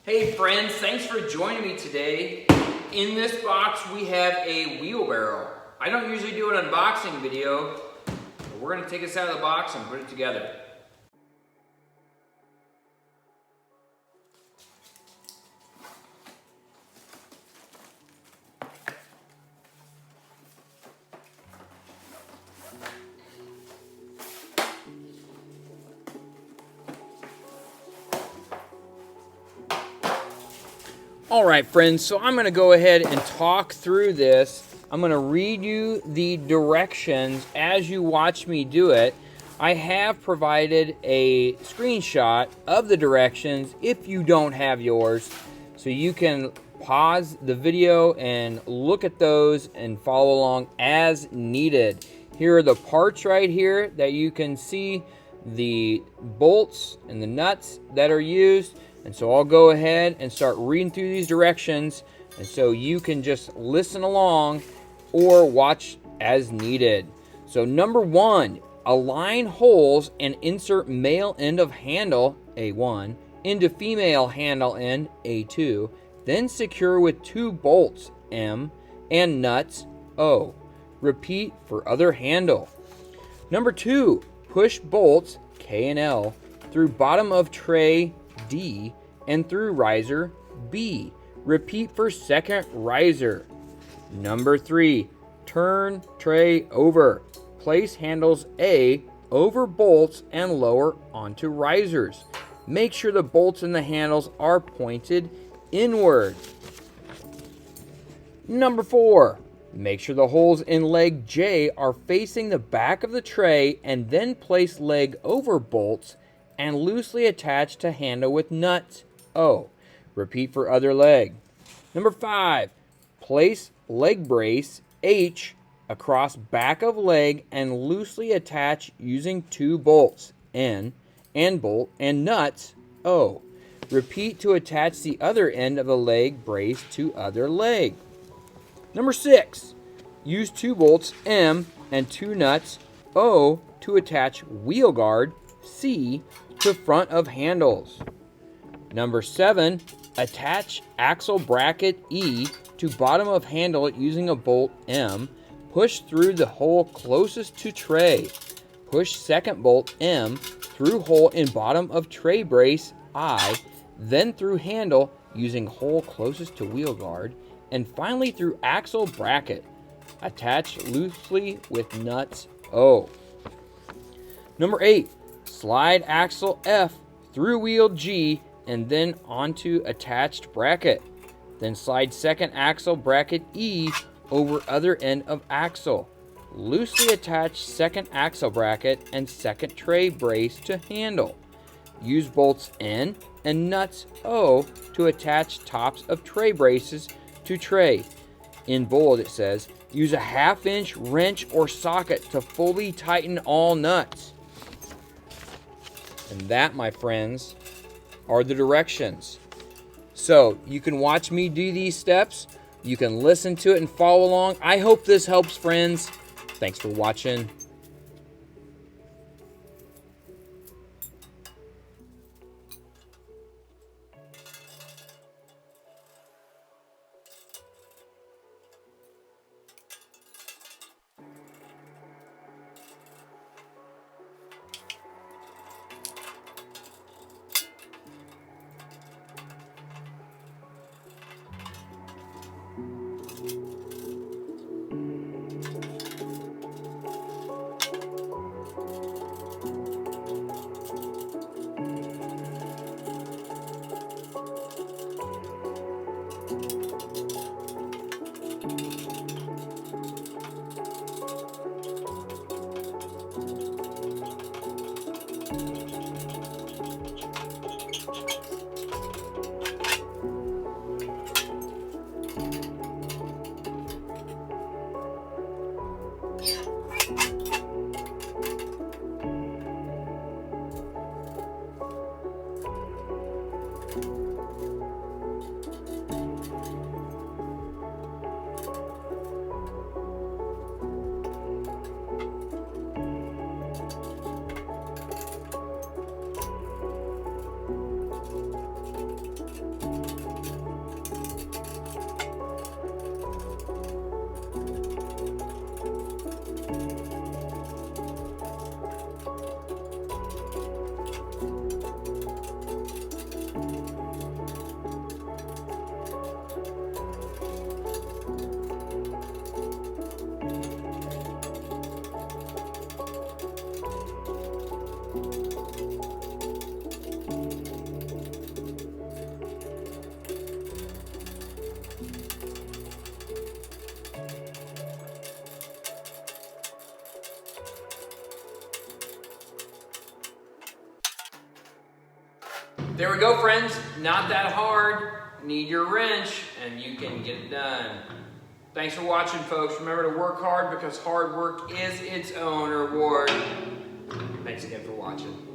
Hey friends, thanks for joining me today. In this box we have a wheelbarrow. I don't usually do an unboxing video, but we're going to take this out of the box and put it together. All right, friends, so I'm going to go ahead and talk through this. I'm going to read you the directions as you watch me do it. I have provided a screenshot of the directions if you don't have yours, so you can pause the video and look at those and follow along as needed. Here are the parts right here that you can see, the bolts and the nuts that are used. And so I'll go ahead and start reading through these directions, and so you can just listen along or watch as needed. So number 1, align holes and insert male end of handle, A1, into female handle end, A2, then secure with 2 bolts, M, and nuts, O. Repeat for other handle. Number 2, push bolts, K and L, through bottom of tray, D, and through riser, B. Repeat for second riser. Number 3, turn tray over. Place handles A over bolts and lower onto risers. Make sure the bolts and the handles are pointed inward. Number 4, make sure the holes in leg J are facing the back of the tray, and then place leg over bolts and loosely attach to handle with nuts, O. Repeat for other leg. Number 5, place leg brace, H, across back of leg and loosely attach using 2 bolts, N, and bolt and nuts, O. Repeat to attach the other end of the leg brace to other leg. Number 6, use 2 bolts, M, and 2 nuts, O, to attach wheel guard, C, to front of handles. Number 7, attach axle bracket, E, to bottom of handle using a bolt, M. Push through the hole closest to tray. Push second bolt, M, through hole in bottom of tray brace, I, then through handle using hole closest to wheel guard, and finally through axle bracket. Attach loosely with nuts, O. Number 8, slide axle F through wheel G and then onto attached bracket. Then slide second axle bracket E over other end of axle. Loosely attach second axle bracket and second tray brace to handle. Use bolts N and nuts O to attach tops of tray braces to tray. In bold it says, use a 1/2 inch wrench or socket to fully tighten all nuts. And that, my friends, are the directions. So you can watch me do these steps. You can listen to it and follow along. I hope this helps, friends. Thanks for watching. There we go, friends. Not that hard. Need your wrench and you can get it done. Thanks for watching, folks. Remember to work hard because hard work is its own reward. Thanks again for watching.